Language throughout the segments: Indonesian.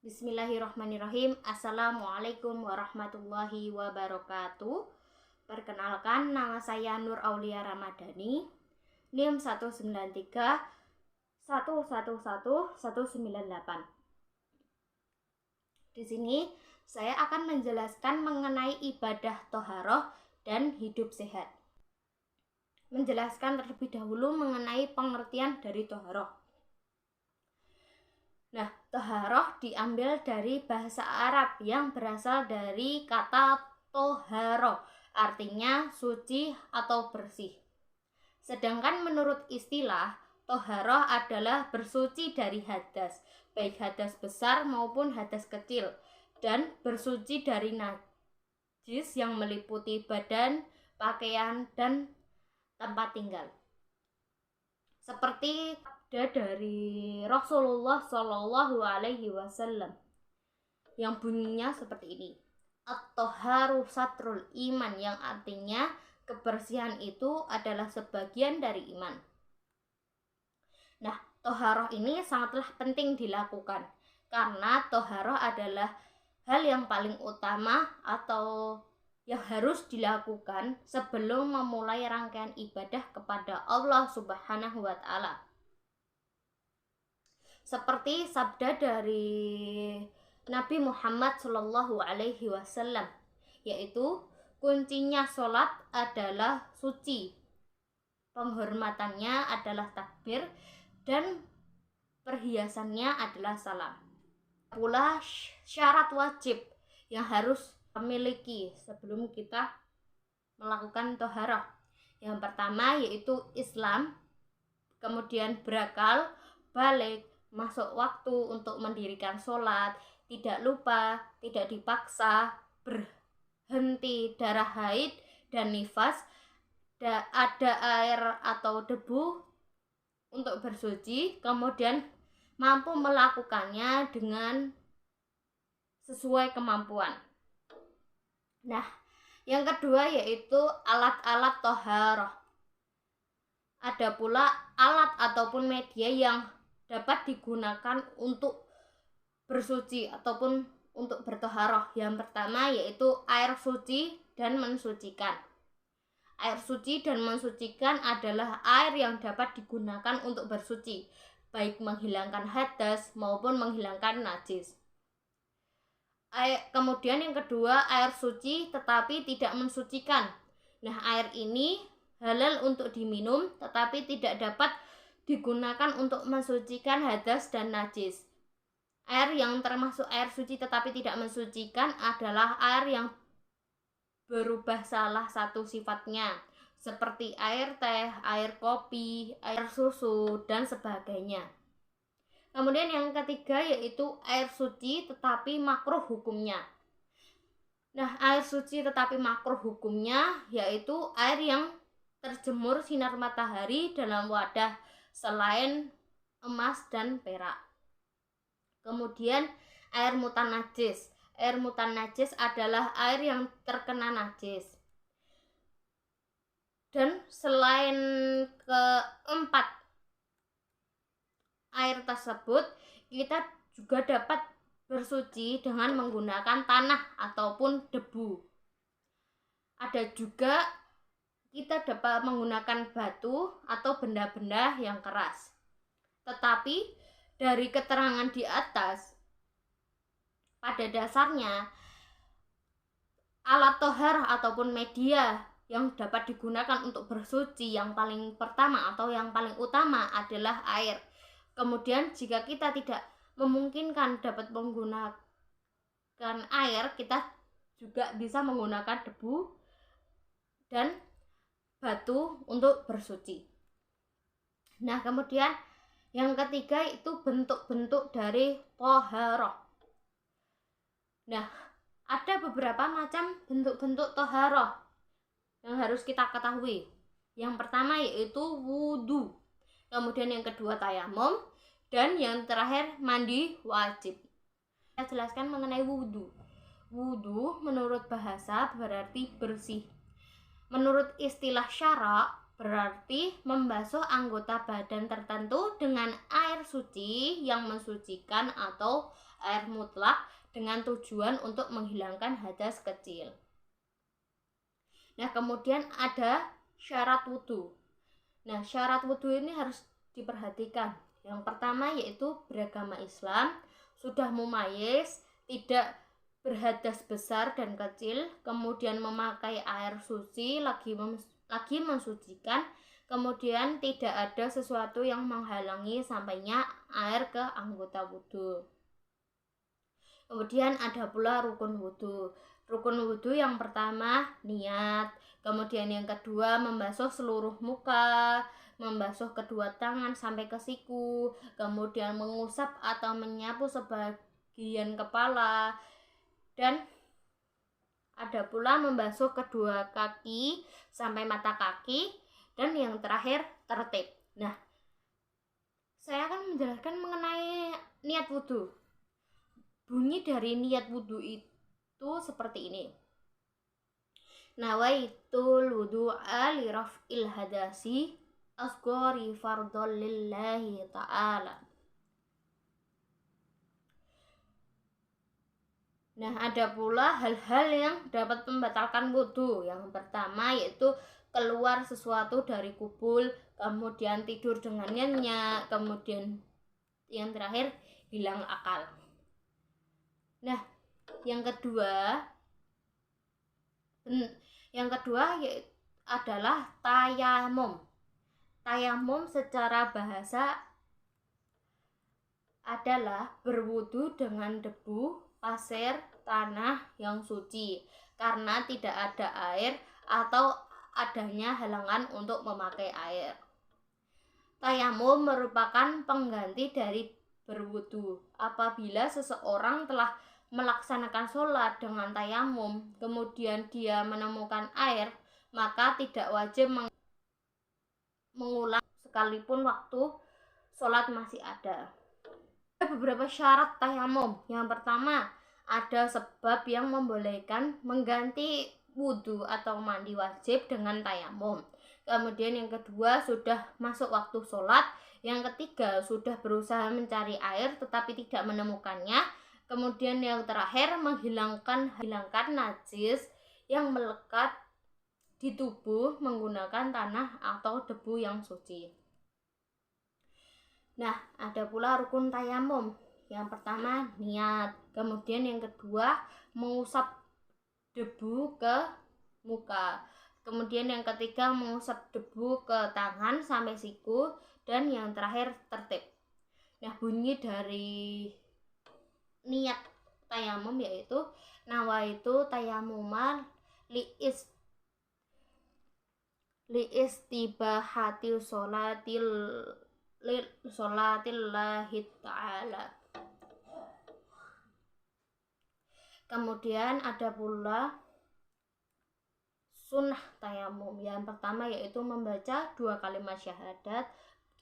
Bismillahirrahmanirrahim. Assalamualaikum warahmatullahi wabarakatuh. Perkenalkan, nama saya Nur Aulia Ramadhani, NIM 193 111 198. Di sini saya akan menjelaskan mengenai ibadah toharoh dan hidup sehat. Menjelaskan terlebih dahulu mengenai pengertian dari toharoh. Nah, toharoh diambil dari bahasa Arab yang berasal dari kata toharo, artinya suci atau bersih. Sedangkan menurut istilah, toharoh adalah bersuci dari hadas, baik hadas besar maupun hadas kecil, dan bersuci dari najis yang meliputi badan, pakaian, dan tempat tinggal. Seperti dari Rasulullah Shallallahu Alaihi Wasallam yang bunyinya seperti ini: at-toharu satrul iman, yang artinya kebersihan itu adalah sebagian dari iman. Nah, toharoh ini sangatlah penting dilakukan karena toharoh adalah hal yang paling utama atau yang harus dilakukan sebelum memulai rangkaian ibadah kepada Allah Subhanahu wa Ta'ala. Seperti sabda dari Nabi Muhammad Shallallahu Alaihi Wasallam, yaitu kuncinya sholat adalah suci, penghormatannya adalah takbir, dan perhiasannya adalah salam. Pula syarat wajib yang harus memiliki sebelum kita melakukan toharoh. Yang pertama yaitu Islam, kemudian berakal, balik, masuk waktu untuk mendirikan sholat, tidak lupa, tidak dipaksa, berhenti darah haid dan nifas, ada air atau debu untuk bersuci, kemudian mampu melakukannya dengan sesuai kemampuan. Nah, yang kedua yaitu alat-alat toharoh. Ada pula alat ataupun media yang dapat digunakan untuk bersuci ataupun untuk bertoharoh. Yang pertama yaitu air suci dan mensucikan. Air suci dan mensucikan adalah air yang dapat digunakan untuk bersuci, baik menghilangkan hadas maupun menghilangkan najis. Kemudian yang kedua, air suci tetapi tidak mensucikan. Nah, air ini halal untuk diminum tetapi tidak dapat digunakan untuk mensucikan hadas dan najis. Air yang termasuk air suci tetapi tidak mensucikan adalah air yang berubah salah satu sifatnya, seperti air teh, air kopi, air susu, dan sebagainya. Kemudian yang ketiga yaitu air suci tetapi makruh hukumnya. Nah, air suci tetapi makruh hukumnya yaitu air yang terjemur sinar matahari dalam wadah selain emas dan perak. Kemudian air mutan najis. Air mutan najis adalah air yang terkena najis. Dan selain keempat air tersebut, kita juga dapat bersuci dengan menggunakan tanah ataupun debu. Ada juga kita dapat menggunakan batu atau benda-benda yang keras. Tetapi dari keterangan di atas, pada dasarnya alat tohar ataupun media yang dapat digunakan untuk bersuci yang paling pertama atau yang paling utama adalah air. Kemudian jika kita tidak memungkinkan dapat menggunakan air, kita juga bisa menggunakan debu dan batu untuk bersuci. Nah, kemudian yang ketiga itu bentuk-bentuk dari toharoh. Nah, ada beberapa macam bentuk-bentuk toharoh yang harus kita ketahui. Yang pertama yaitu wudhu, kemudian yang kedua tayamum, dan yang terakhir mandi wajib. Saya jelaskan mengenai wudhu. Wudhu menurut bahasa berarti bersih. Menurut istilah syara berarti membasuh anggota badan tertentu dengan air suci yang mensucikan atau air mutlak dengan tujuan untuk menghilangkan hadas kecil. Nah, kemudian ada syarat wudhu. Nah, syarat wudhu ini harus diperhatikan. Yang pertama yaitu beragama Islam, sudah mumayyiz, tidak berhadas besar dan kecil, kemudian memakai air suci, lagi mensucikan, kemudian tidak ada sesuatu yang menghalangi sampainya air ke anggota wudhu. Kemudian ada pula rukun wudhu. Rukun wudhu yang pertama niat, kemudian yang kedua membasuh seluruh muka, membasuh kedua tangan sampai ke siku, kemudian mengusap atau menyapu sebagian kepala, dan ada pula membasuh kedua kaki sampai mata kaki, dan yang terakhir tertib. Nah, saya akan menjelaskan mengenai niat wudhu. Bunyi dari niat wudhu itu seperti ini. Nawaitul wudu'a li raf'il hadasi asghari fardhon lillahi ta'ala. Nah, ada pula hal-hal yang dapat membatalkan wudhu. Yang pertama yaitu keluar sesuatu dari kubul, kemudian tidur dengan nyenyak, kemudian yang terakhir hilang akal. Nah, yang kedua adalah tayamum. Tayamum secara bahasa adalah berwudu dengan debu, pasir, tanah yang suci karena tidak ada air atau adanya halangan untuk memakai air. Tayamum merupakan pengganti dari berwudu. Apabila seseorang telah melaksanakan sholat dengan tayamum, kemudian dia menemukan air, maka tidak wajib mengulang sekalipun waktu sholat masih ada. Beberapa syarat tayamum. Yang pertama, ada sebab yang membolehkan mengganti wudhu atau mandi wajib dengan tayamum. Kemudian yang kedua, sudah masuk waktu sholat. Yang ketiga, sudah berusaha mencari air tetapi tidak menemukannya. Kemudian yang terakhir, menghilangkan najis yang melekat di tubuh menggunakan tanah atau debu yang suci. Nah, ada pula rukun tayamum. Yang pertama niat, kemudian yang kedua mengusap debu ke muka, kemudian yang ketiga mengusap debu ke tangan sampai siku, dan yang terakhir tertib. Nah, bunyi dari niat tayamum yaitu nawaitu tayamuman liistibahatil sholatillahi ta'ala. Kemudian ada pula sunnah tayamum. Yang pertama yaitu membaca 2 kalimat syahadat,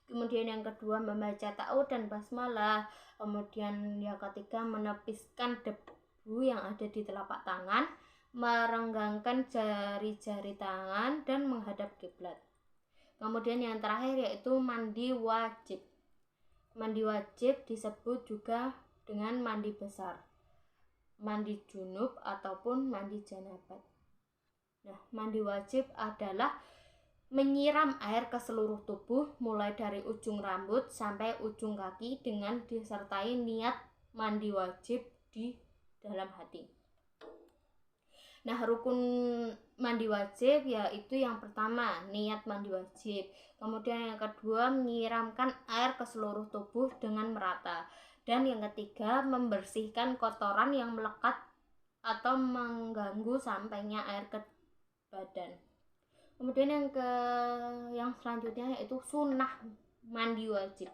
kemudian yang kedua membaca ta'awudz dan basmalah, kemudian yang ketiga menepiskan debu yang ada di telapak tangan, merenggangkan jari-jari tangan dan menghadap kiblat. Kemudian yang terakhir yaitu mandi wajib. Mandi wajib disebut juga dengan mandi besar, mandi junub ataupun mandi janabat. Nah, mandi wajib adalah menyiram air ke seluruh tubuh mulai dari ujung rambut sampai ujung kaki dengan disertai niat mandi wajib di dalam hati. Nah, rukun mandi wajib yaitu yang pertama niat mandi wajib, kemudian yang kedua menyiramkan air ke seluruh tubuh dengan merata, dan yang ketiga membersihkan kotoran yang melekat atau mengganggu sampainya air ke badan. Kemudian yang selanjutnya yaitu sunnah mandi wajib.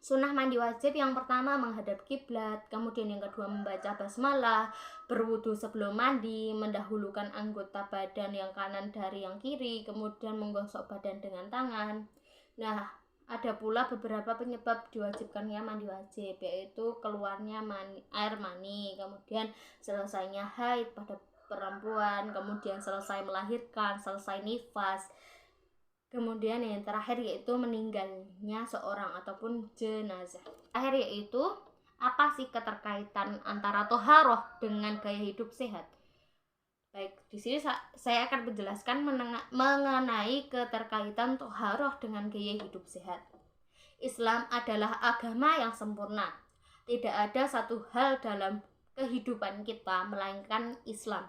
Sunnah mandi wajib yang pertama menghadap kiblat, kemudian yang kedua membaca basmalah, berwudu sebelum mandi, mendahulukan anggota badan yang kanan dari yang kiri, kemudian menggosok badan dengan tangan. Nah, ada pula beberapa penyebab diwajibkannya mandi wajib, yaitu keluarnya air mani, kemudian selesainya haid pada perempuan, kemudian selesai melahirkan, selesai nifas, kemudian yang terakhir yaitu meninggalnya seorang ataupun jenazah. Akhir yaitu apa sih keterkaitan antara toharoh dengan gaya hidup sehat? Baik, di sini saya akan menjelaskan mengenai keterkaitan toharoh dengan gaya hidup sehat. Islam adalah agama yang sempurna. Tidak ada satu hal dalam kehidupan kita melainkan Islam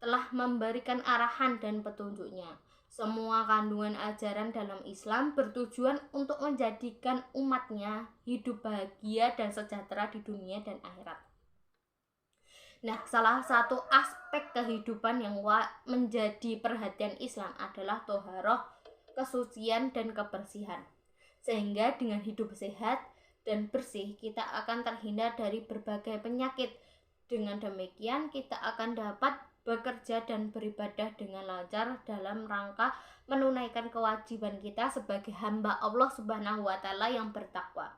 telah memberikan arahan dan petunjuknya. Semua kandungan ajaran dalam Islam bertujuan untuk menjadikan umatnya hidup bahagia dan sejahtera di dunia dan akhirat. Nah, salah satu aspek kehidupan yang menjadi perhatian Islam adalah toharoh, kesucian dan kebersihan. Sehingga dengan hidup sehat dan bersih, kita akan terhindar dari berbagai penyakit. Dengan demikian, kita akan dapat bekerja dan beribadah dengan lancar dalam rangka menunaikan kewajiban kita sebagai hamba Allah Subhanahu wa Ta'ala yang bertakwa.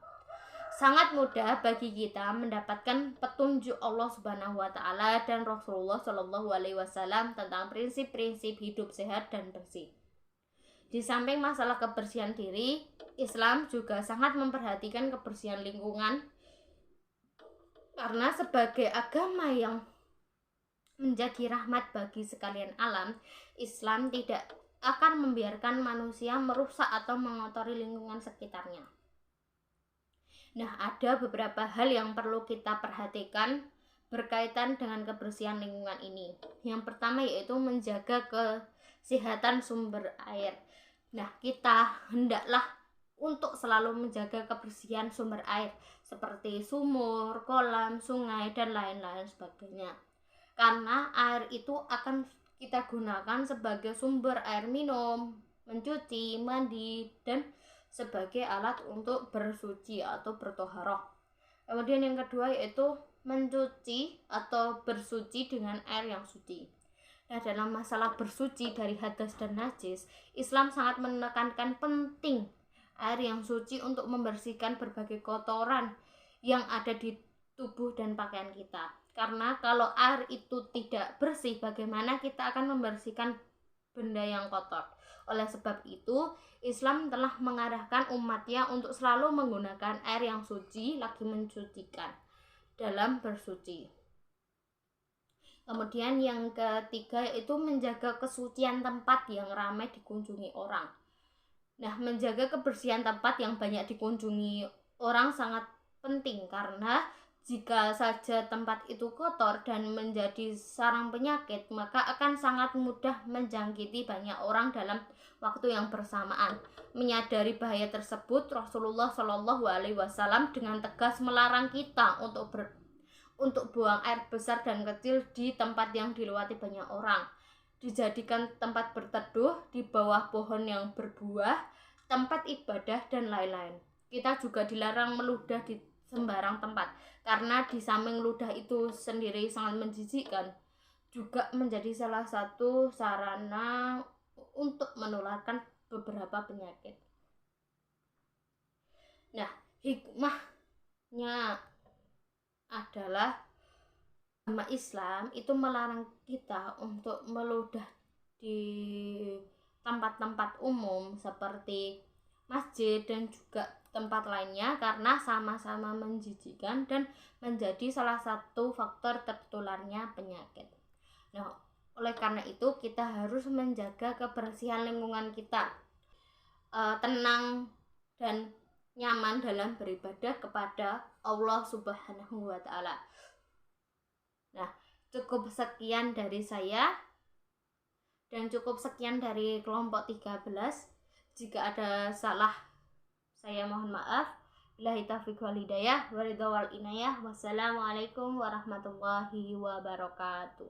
Sangat mudah bagi kita mendapatkan petunjuk Allah Subhanahu wa Ta'ala dan Rasulullah Shallallahu alaihi wasallam tentang prinsip-prinsip hidup sehat dan bersih. Di samping masalah kebersihan diri, Islam juga sangat memperhatikan kebersihan lingkungan, karena sebagai agama yang menjadi rahmat bagi sekalian alam, Islam tidak akan membiarkan manusia merusak atau mengotori lingkungan sekitarnya. Nah, ada beberapa hal yang perlu kita perhatikan berkaitan dengan kebersihan lingkungan ini. Yang pertama yaitu menjaga kesehatan sumber air. Nah, kita hendaklah untuk selalu menjaga kebersihan sumber air seperti sumur, kolam, sungai, dan lain-lain sebagainya. Karena air itu akan kita gunakan sebagai sumber air minum, mencuci, mandi, dan sebagai alat untuk bersuci atau bertoharoh. Kemudian yang kedua yaitu mencuci atau bersuci dengan air yang suci. Nah, dalam masalah bersuci dari hadas dan najis, Islam sangat menekankan penting air yang suci untuk membersihkan berbagai kotoran yang ada di tubuh dan pakaian kita. Karena kalau air itu tidak bersih, bagaimana kita akan membersihkan benda yang kotor? Oleh sebab itu, Islam telah mengarahkan umatnya untuk selalu menggunakan air yang suci, lagi mencucikan dalam bersuci. Kemudian yang ketiga yaitu menjaga kesucian tempat yang ramai dikunjungi orang. Nah, menjaga kebersihan tempat yang banyak dikunjungi orang sangat penting, karena jika saja tempat itu kotor dan menjadi sarang penyakit, maka akan sangat mudah menjangkiti banyak orang dalam waktu yang bersamaan. Menyadari bahaya tersebut, Rasulullah Shallallahu alaihi wasallam dengan tegas melarang kita untuk buang air besar dan kecil di tempat yang dilewati banyak orang. Dijadikan tempat berteduh, di bawah pohon yang berbuah, tempat ibadah, dan lain-lain. Kita juga dilarang meludah di sembarang tempat, karena di samping ludah itu sendiri sangat menjijikkan, juga menjadi salah satu sarana untuk menularkan beberapa penyakit. Nah, hikmahnya adalah agama Islam itu melarang kita untuk meludah di tempat-tempat umum seperti masjid dan juga tempat lainnya, karena sama-sama menjijikkan dan menjadi salah satu faktor tertularnya penyakit. Nah, oleh karena itu kita harus menjaga kebersihan lingkungan kita, tenang dan nyaman dalam beribadah kepada Allah Subhanahu wa Ta'ala. Nah, cukup sekian dari saya dan cukup sekian dari kelompok 13. Jika ada salah, saya mohon maaf. Billahi taufiq wal hidayah, waridha wal inayah. Wassalamualaikum warahmatullahi wabarakatuh.